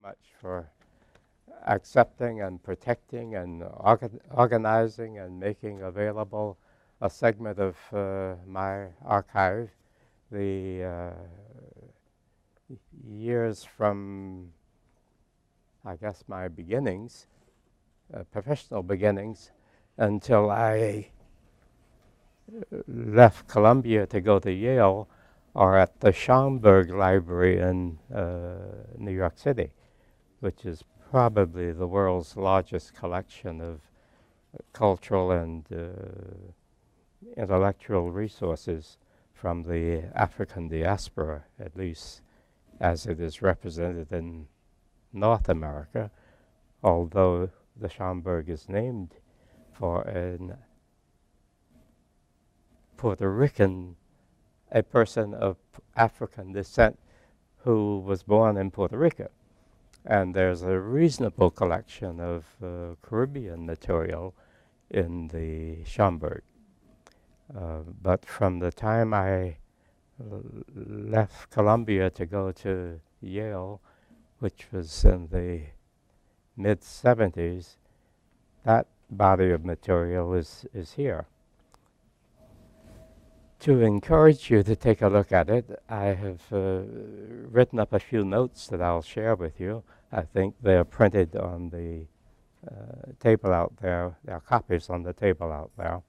much for accepting and protecting and organizing and making available a segment of my archive. The years from, I guess, my beginnings, professional beginnings, until I left Columbia to go to Yale, are at the Schomburg Library in New York City, which is probably the world's largest collection of cultural and intellectual resources from the African diaspora, at least as it is represented in North America, although the Schomburg is named for an Puerto Rican, a person of African descent who was born in Puerto Rico. And there's a reasonable collection of Caribbean material in the Schomburg. But from the time I left Columbia to go to Yale, which was in the mid-70s, that body of material is here. To encourage you to take a look at it, I have written up a few notes that I'll share with you. I think they're printed on the table out there. There are copies on the table out there.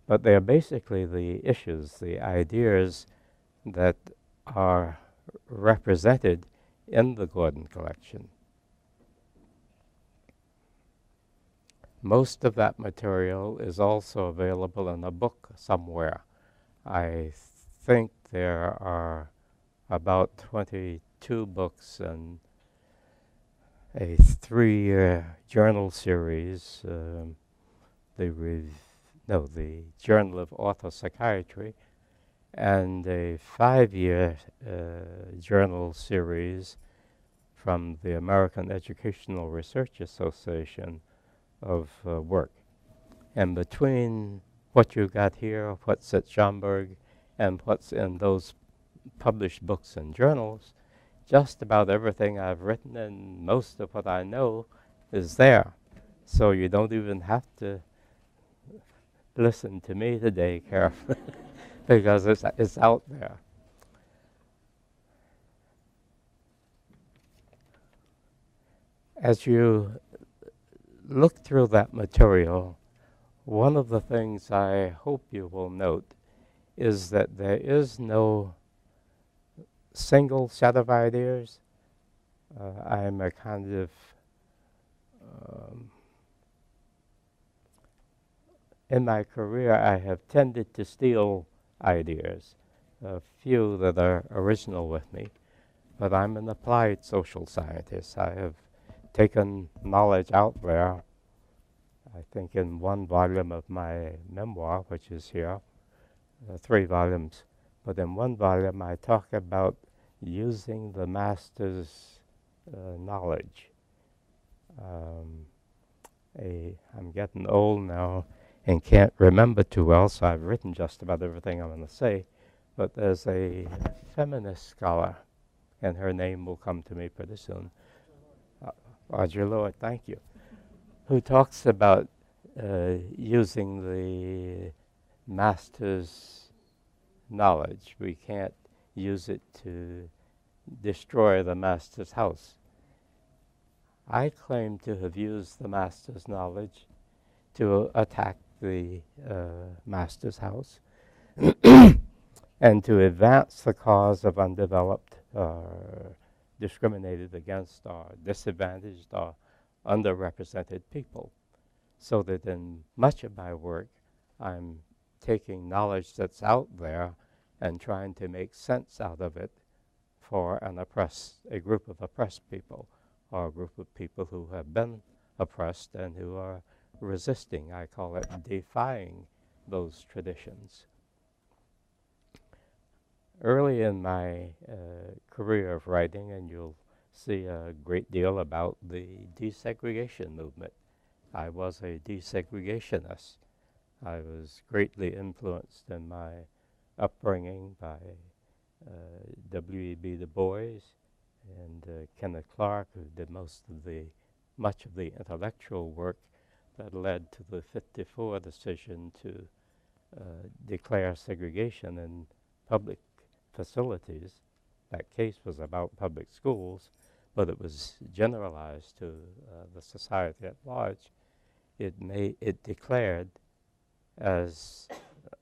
But they're basically the issues, the ideas that are represented in the Gordon collection. Most of that material is also available in a book somewhere. I think there are about 22 books and a 3-year journal series, the Journal of Orthopsychiatry, and a 5-year journal series from the American Educational Research Association of work. And between what you got here, what's at Schomburg, and what's in those published books and journals, just about everything I've written and most of what I know is there. So you don't even have to listen to me today carefully because it's out there. As you look through that material, one of the things I hope you will note is that there is no single set of ideas. I'm a kind of in my career, I have tended to steal ideas, a few that are original with me, but I'm an applied social scientist. I have taken knowledge out there. I think in one volume of my memoir, which is here, 3 volumes, but in one volume I talk about using the master's knowledge. I'm getting old now and can't remember too well, so I've written just about everything I'm going to say, but there's a feminist scholar, and her name will come to me pretty soon, Audre Lorde, thank you, who talks about using the master's knowledge. We can't use it to destroy the master's house. I claim to have used the master's knowledge to attack the master's house and to advance the cause of undeveloped, discriminated against, or disadvantaged, or underrepresented people. So that in much of my work, I'm taking knowledge that's out there and trying to make sense out of it for a group of oppressed people, or a group of people who have been oppressed and who are resisting. I call it defying those traditions. Early in my career of writing, and you'll see a great deal about the desegregation movement. I was a desegregationist. I was greatly influenced in my upbringing by W.E.B. Du Bois and Kenneth Clark, who did much of the intellectual work that led to the '54 decision to declare segregation in public facilities. That case was about public schools, but it was generalized to the society at large. It declared as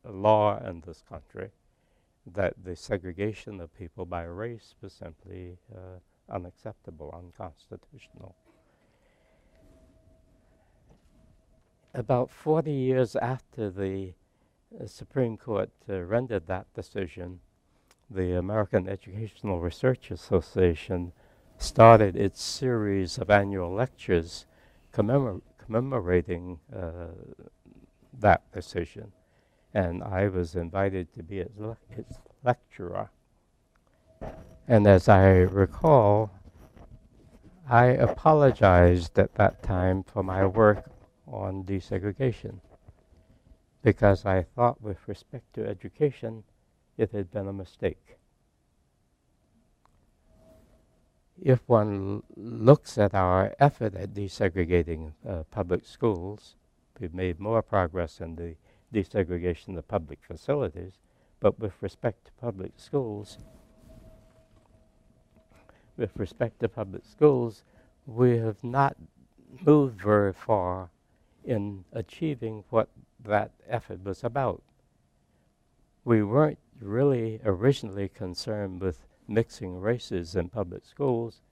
a law in this country that the segregation of people by race was simply unacceptable, unconstitutional. About 40 years after the Supreme Court rendered that decision, the American Educational Research Association started its series of annual lectures commemorating that decision. And I was invited to be its lecturer. And as I recall, I apologized at that time for my work on desegregation, because I thought with respect to education, it had been a mistake. If one looks at our effort at desegregating public schools, we've made more progress in the desegregation of public facilities, but with respect to public schools, we have not moved very far in achieving what that effort was about. We weren't really originally concerned with mixing races in public schools.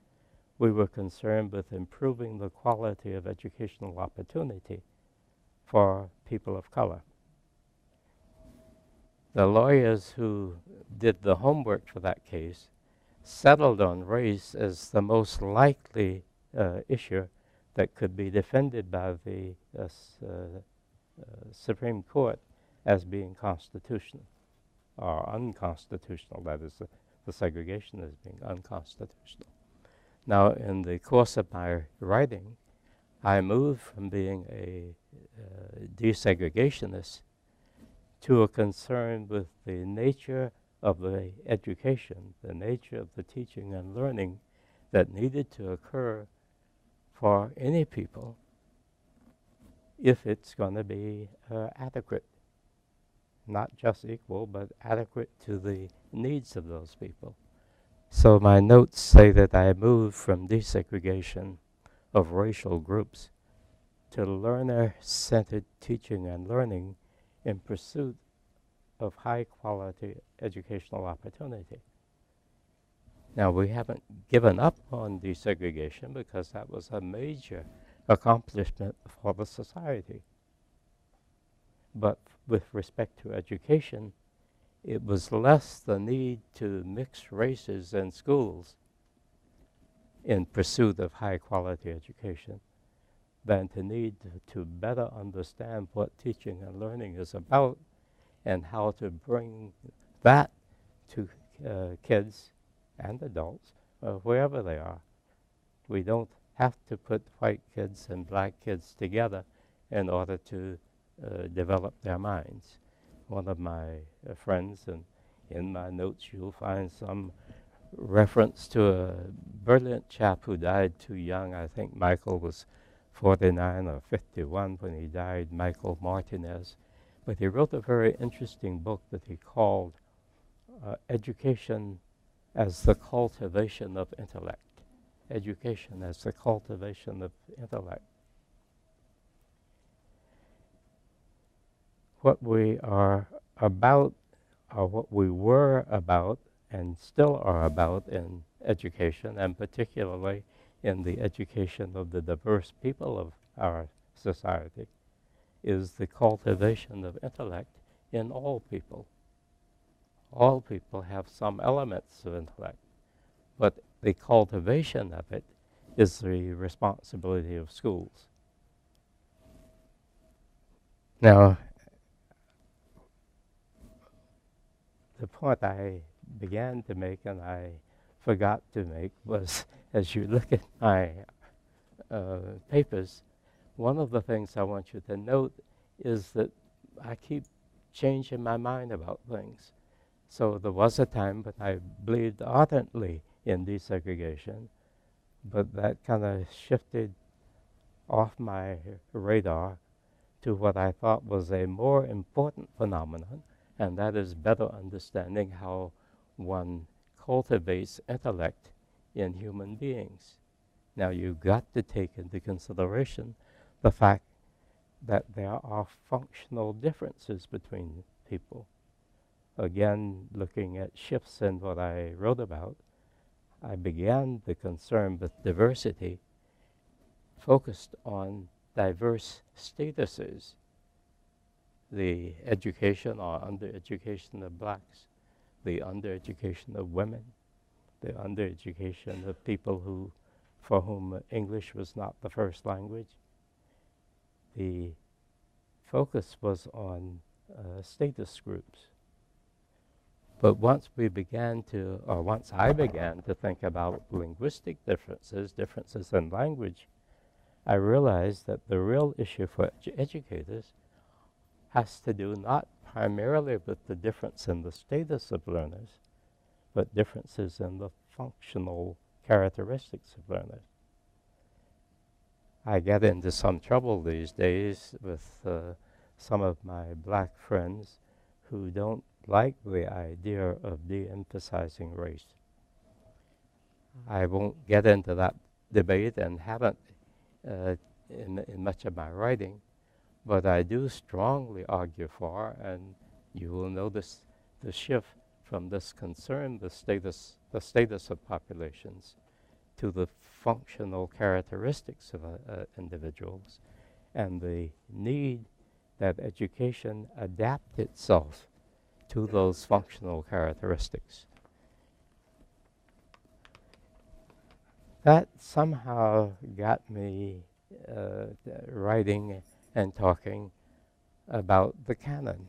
We were concerned with improving the quality of educational opportunity for people of color. The lawyers who did the homework for that case settled on race as the most likely issue that could be defended by the Supreme Court as being constitutional or unconstitutional. That is, the segregation as being unconstitutional. Now, in the course of my writing, I moved from being a desegregationist to a concern with the nature of the education, the nature of the teaching and learning that needed to occur for any people if it's going to be adequate, not just equal, but adequate to the needs of those people. So my notes say that I moved from desegregation of racial groups to learner-centered teaching and learning in pursuit of high-quality educational opportunity. Now, we haven't given up on desegregation because that was a major accomplishment for the society. But with respect to education, it was less the need to mix races in schools in pursuit of high-quality education than to need to better understand what teaching and learning is about and how to bring that to kids and adults, wherever they are. We don't have to put white kids and black kids together in order to develop their minds. One of my friends, and in my notes you'll find some reference to a brilliant chap who died too young. I think Michael was 49 or 51 when he died, Michael Martinez. But he wrote a very interesting book that he called Education as the Cultivation of Intellect. Education as the cultivation of intellect. What we are about, or what we were about, and still are about in education, and particularly in the education of the diverse people of our society, is the cultivation of intellect in all people. All people have some elements of intellect, but the cultivation of it is the responsibility of schools. Now, the point I began to make and I forgot to make was, as you look at my papers, one of the things I want you to note is that I keep changing my mind about things. So there was a time when I believed ardently in desegregation, but that kind of shifted off my radar to what I thought was a more important phenomenon, and that is better understanding how one cultivates intellect in human beings. Now, you've got to take into consideration the fact that there are functional differences between people. Again, looking at shifts in what I wrote about, I began the concern with diversity focused on diverse statuses, the education or undereducation of blacks, the undereducation of women, the undereducation of people for whom English was not the first language. The focus was on status groups. But once I began to think about linguistic differences in language, I realized that the real issue for educators has to do not primarily with the difference in the status of learners, but differences in the functional characteristics of learners. I get into some trouble these days with some of my black friends who don't like the idea of de-emphasizing race. I won't get into that debate and haven't in much of my writing, but I do strongly argue for, and you will notice the shift from this concern, the status of populations, to the functional characteristics of individuals, and the need that education adapt itself to those functional characteristics. That somehow got me writing and talking about the canon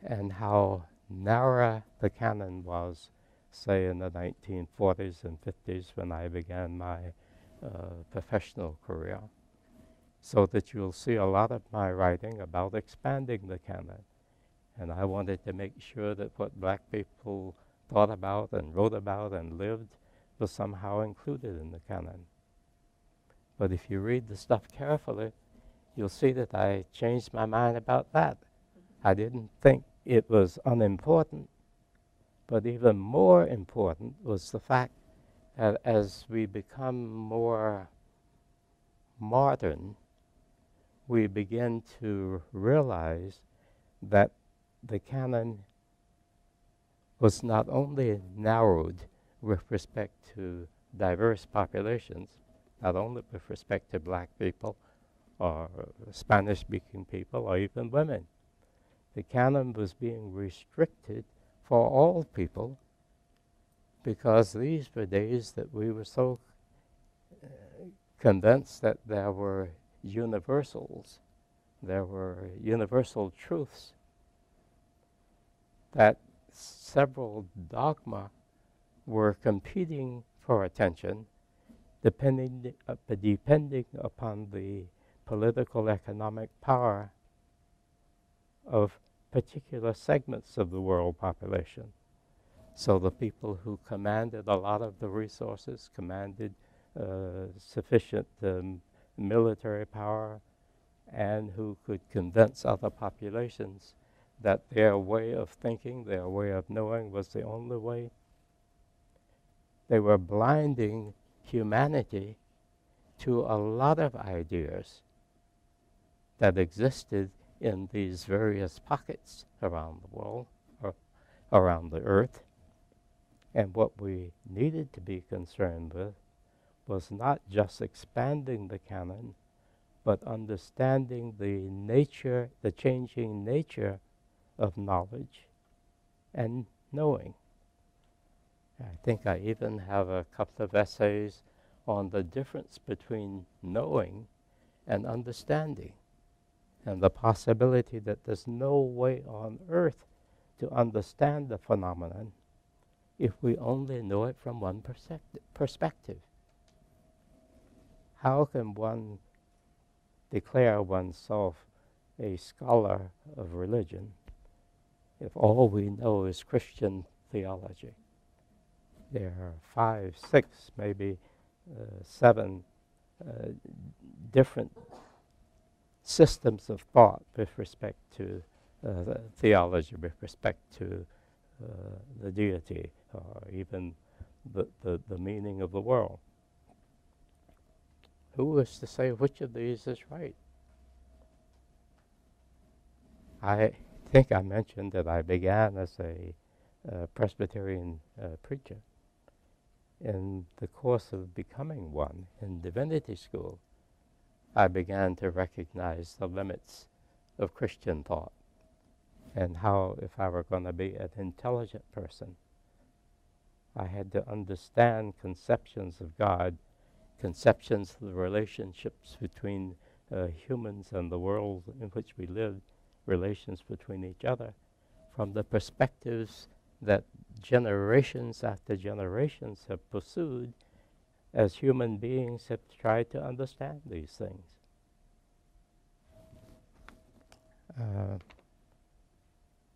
and how narrow the canon was, say, in the 1940s and 50s when I began my professional career, so that you'll see a lot of my writing about expanding the canon. And I wanted to make sure that what black people thought about and wrote about and lived was somehow included in the canon. But if you read the stuff carefully, you'll see that I changed my mind about that. I didn't think it was unimportant, but even more important was the fact that as we become more modern, we begin to realize that the canon was not only narrowed with respect to diverse populations, not only with respect to black people or Spanish-speaking people or even women. The canon was being restricted for all people because these were days that we were so convinced that there were universals, there were universal truths, that several dogma were competing for attention depending upon the political economic power of particular segments of the world population. So the people who commanded a lot of the resources, commanded sufficient military power, and who could convince other populations that their way of thinking, their way of knowing was the only way. They were blinding humanity to a lot of ideas that existed in these various pockets around the world, or around the earth. And what we needed to be concerned with was not just expanding the canon, but understanding the changing nature of knowledge and knowing. I think I even have a couple of essays on the difference between knowing and understanding, and the possibility that there's no way on earth to understand the phenomenon if we only know it from one perspective. How can one declare oneself a scholar of religion if all we know is Christian theology? There are 5, 6, maybe 7 different systems of thought with respect to theology, with respect to the deity, or even the meaning of the world. Who is to say which of these is right? I think I mentioned that I began as a Presbyterian preacher. In the course of becoming one in divinity school, I began to recognize the limits of Christian thought and how, if I were going to be an intelligent person, I had to understand conceptions of God, conceptions of the relationships between humans and the world in which we live, relations between each other, from the perspectives that generations after generations have pursued as human beings have tried to understand these things.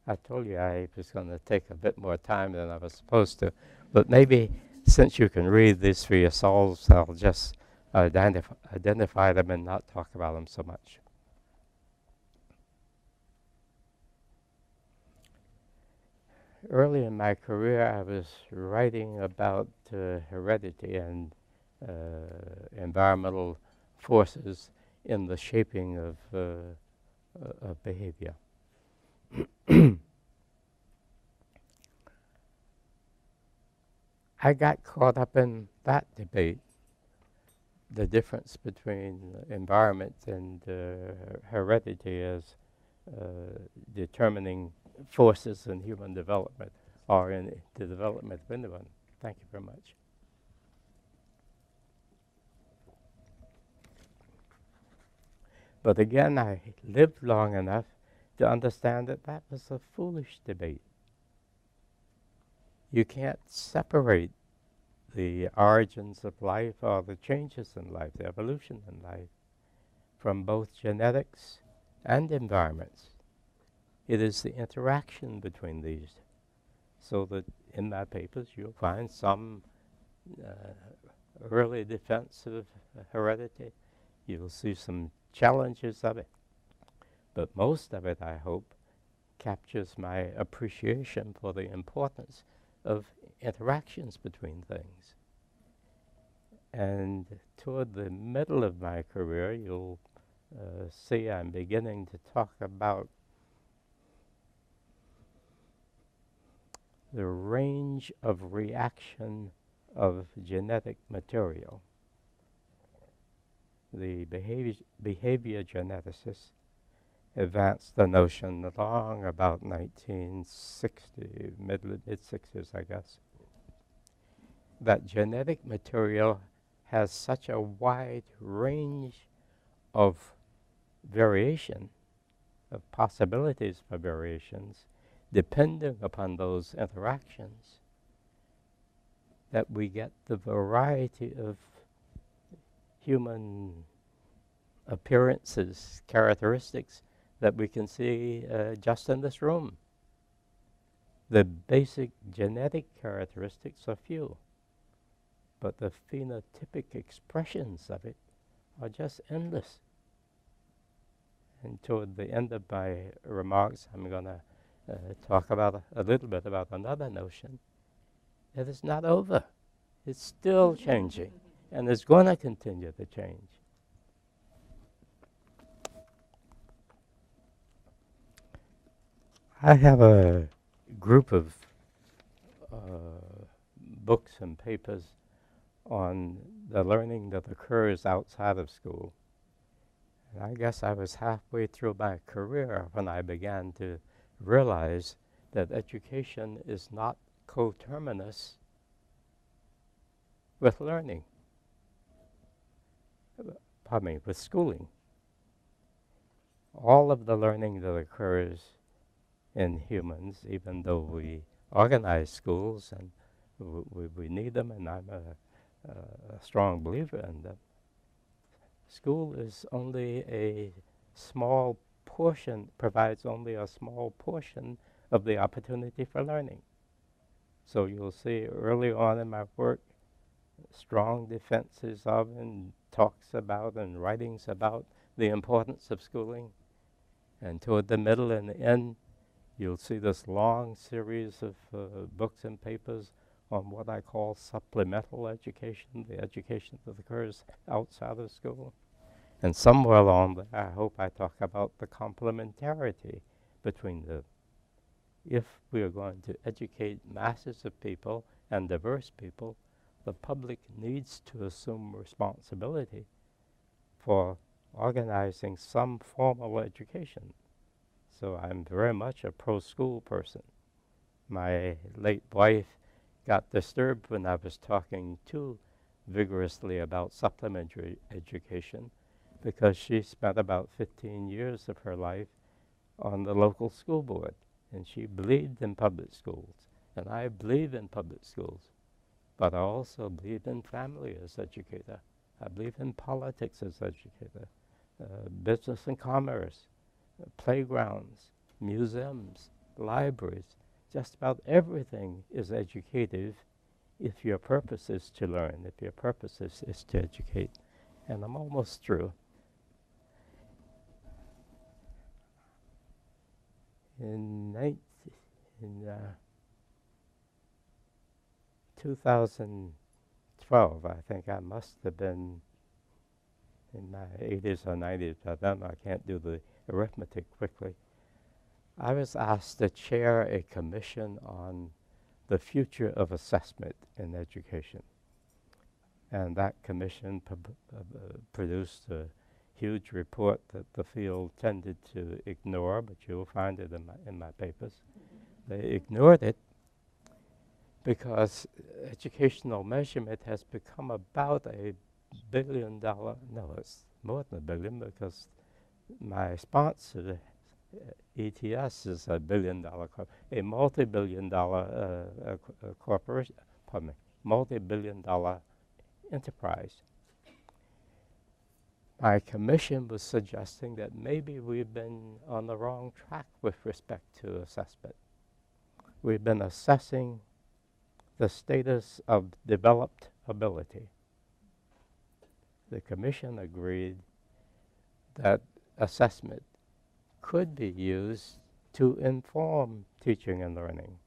I told you I was going to take a bit more time than I was supposed to, but maybe since you can read these for yourselves, I'll just identify them and not talk about them so much. Early in my career, I was writing about heredity and environmental forces in the shaping of behavior. I got caught up in that debate, the difference between environment and heredity as determining forces in human development or in the development of anyone. Thank you very much. But again, I lived long enough to understand that that was a foolish debate. You can't separate the origins of life or the changes in life, the evolution in life, from both genetics and environments. It is the interaction between these. So that in my papers you'll find some early defense of heredity. You'll see some challenges of it. But most of it, I hope, captures my appreciation for the importance of interactions between things. And toward the middle of my career, you'll see I'm beginning to talk about the range of reaction of genetic material. The behavior geneticists advanced the notion along about 1960, mid-60s, I guess, that genetic material has such a wide range of variation, of possibilities for variations, depending upon those interactions, that we get the variety of human appearances, characteristics that we can see just in this room. The basic genetic characteristics are few, but the phenotypic expressions of it are just endless. And toward the end of my remarks, I'm going to talk about a little bit about another notion. It is not over. It's still changing, and it's going to continue to change. I have a group of books and papers on the learning that occurs outside of school. And I guess I was halfway through my career when I began to realize that education is not coterminous with learning. Pardon me, with schooling. All of the learning that occurs in humans, even though we organize schools and we need them, and I'm a strong believer in them, school is only a small portion, provides only a small portion of the opportunity for learning. So you'll see early on in my work, strong defenses of and talks about and writings about the importance of schooling. And toward the middle and the end, you'll see this long series of books and papers on what I call supplemental education, the education that occurs outside of school. And somewhere along there, I hope I talk about the complementarity between them. If we are going to educate masses of people and diverse people, the public needs to assume responsibility for organizing some formal education. So I'm very much a pro-school person. My late wife got disturbed when I was talking too vigorously about supplementary education because she spent about 15 years of her life on the local school board, and she believed in public schools. And I believe in public schools, but I also believe in family as educator. I believe in politics as educator, business and commerce, playgrounds, museums, libraries. Just about everything is educative if your purpose is to learn, if your purpose is to educate. And I'm almost through. In 2012, I think I must have been in my 80s or 90s by then. I can't do the arithmetic quickly. I was asked to chair a commission on the future of assessment in education. And that commission produced a huge report that the field tended to ignore, but you'll find it in my papers. They ignored it because educational measurement has become about $1 billion, no, it's more than $1 billion because my sponsor, ETS, is a $1 billion, a multi-billion dollar corporation, pardon me, multi-billion dollar enterprise. My commission was suggesting that maybe we've been on the wrong track with respect to assessment. We've been assessing the status of developed ability. The commission agreed that assessment could be used to inform teaching and learning.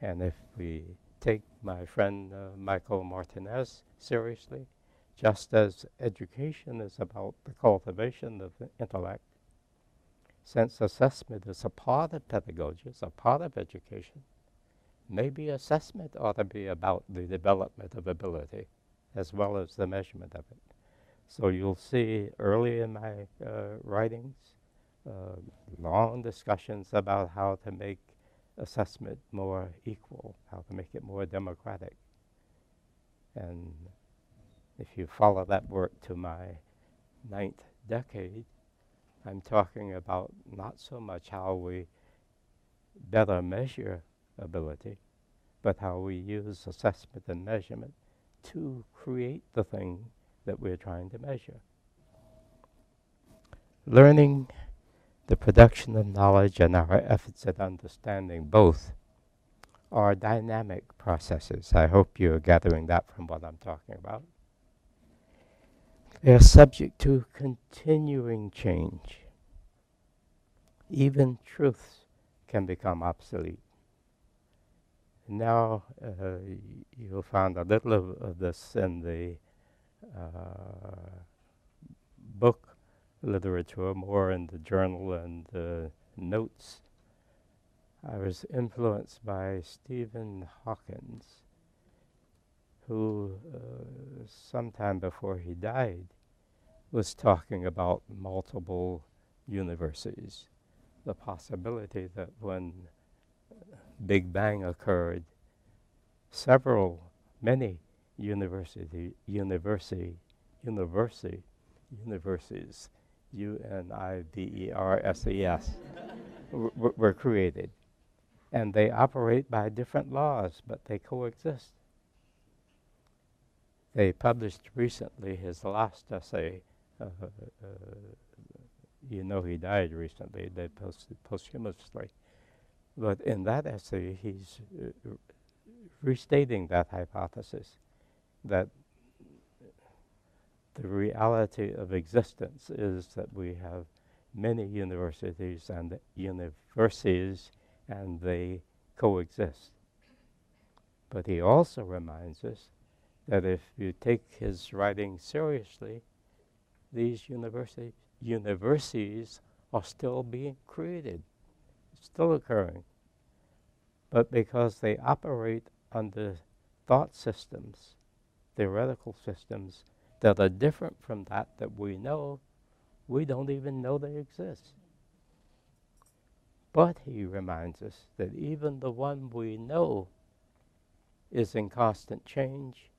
And if we take my friend Michael Martinez seriously, just as education is about the cultivation of the intellect, since assessment is a part of pedagogy, it's a part of education, maybe assessment ought to be about the development of ability as well as the measurement of it. So you'll see early in my writings, long discussions about how to make assessment more equal, how to make it more democratic. And if you follow that work to my 9th decade, I'm talking about not so much how we better measure ability, but how we use assessment and measurement to create the thing that we're trying to measure. Learning, the production of knowledge, and our efforts at understanding both are dynamic processes. I hope you're gathering that from what I'm talking about. They are subject to continuing change. Even truths can become obsolete. Now you'll find a little of this in the book literature, more in the journal and the notes. I was influenced by Stephen Hawkins, who sometime before he died was talking about multiple universities, the possibility that when Big Bang occurred, many universities, UNIVERSES, were created. And they operate by different laws, but they coexist. They published recently his last essay. You know he died recently. They posted posthumously. But in that essay, he's restating that hypothesis, that the reality of existence is that we have many universities and universities, and they coexist. But he also reminds us that if you take his writing seriously, these universities are still being created, still occurring. But because they operate under thought systems, theoretical systems, that are different from that we know, we don't even know they exist. But he reminds us that even the one we know is in constant change,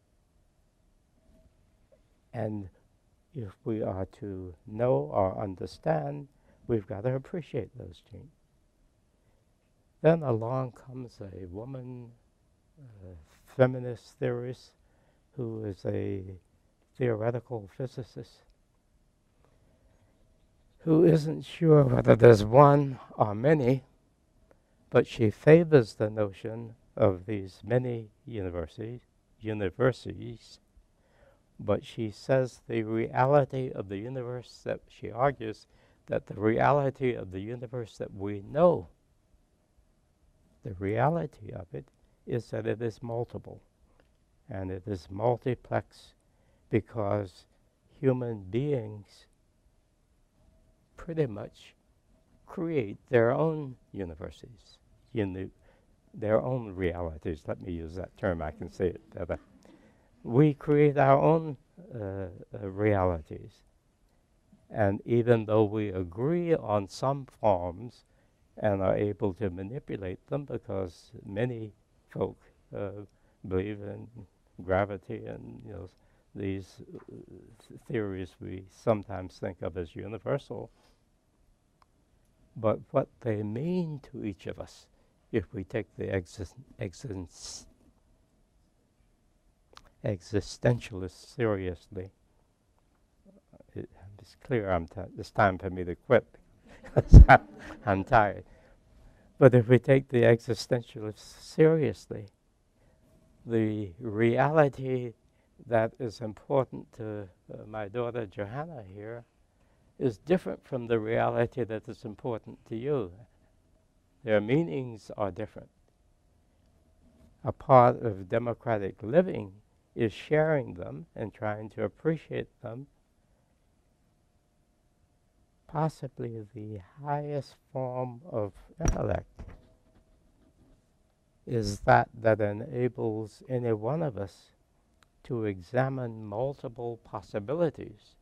and if we are to know or understand, we've got to appreciate those changes. Then along comes a woman, feminist theorist, who is a theoretical physicist, who isn't sure whether there's one or many, but she favors the notion of these many universities, but she says the reality of the universe, that she argues that the reality of the universe that we know, the reality of it is that it is multiple, and it is multiplex because human beings pretty much create their own universities, their own realities. Let me use that term, I can say it better. We create our own realities. And even though we agree on some forms and are able to manipulate them, because many folk believe in gravity and these theories we sometimes think of as universal, but what they mean to each of us, if we take the existentialist seriously, it's clear it's time for me to quit. I'm tired. But if we take the existentialists seriously, the reality that is important to my daughter Johanna here is different from the reality that is important to you. Their meanings are different. A part of democratic living is sharing them and trying to appreciate them. Possibly the highest form of intellect is that enables any one of us to examine multiple possibilities,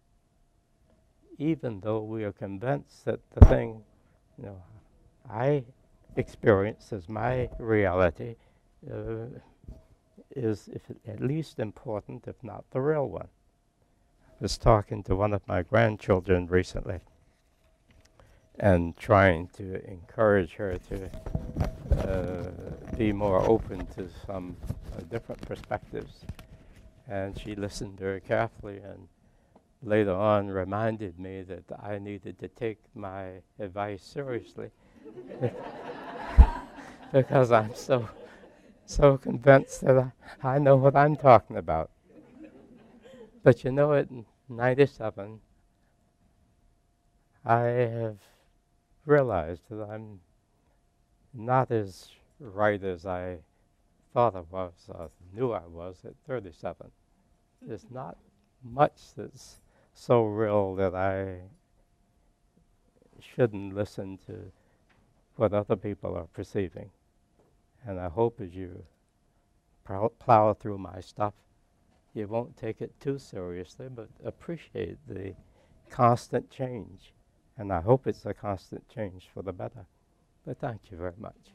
even though we are convinced that the thing I experience as my reality is at least important, if not the real one. I was talking to one of my grandchildren recently and trying to encourage her to be more open to some different perspectives. And she listened very carefully and later on reminded me that I needed to take my advice seriously because I'm so convinced that I know what I'm talking about. But at 97, I have realized that I'm not as right as I thought I was, or knew I was at 37. There's not much that's so real that I shouldn't listen to what other people are perceiving. And I hope as you plow through my stuff, you won't take it too seriously, but appreciate the constant change. And I hope it's a constant change for the better. But thank you very much.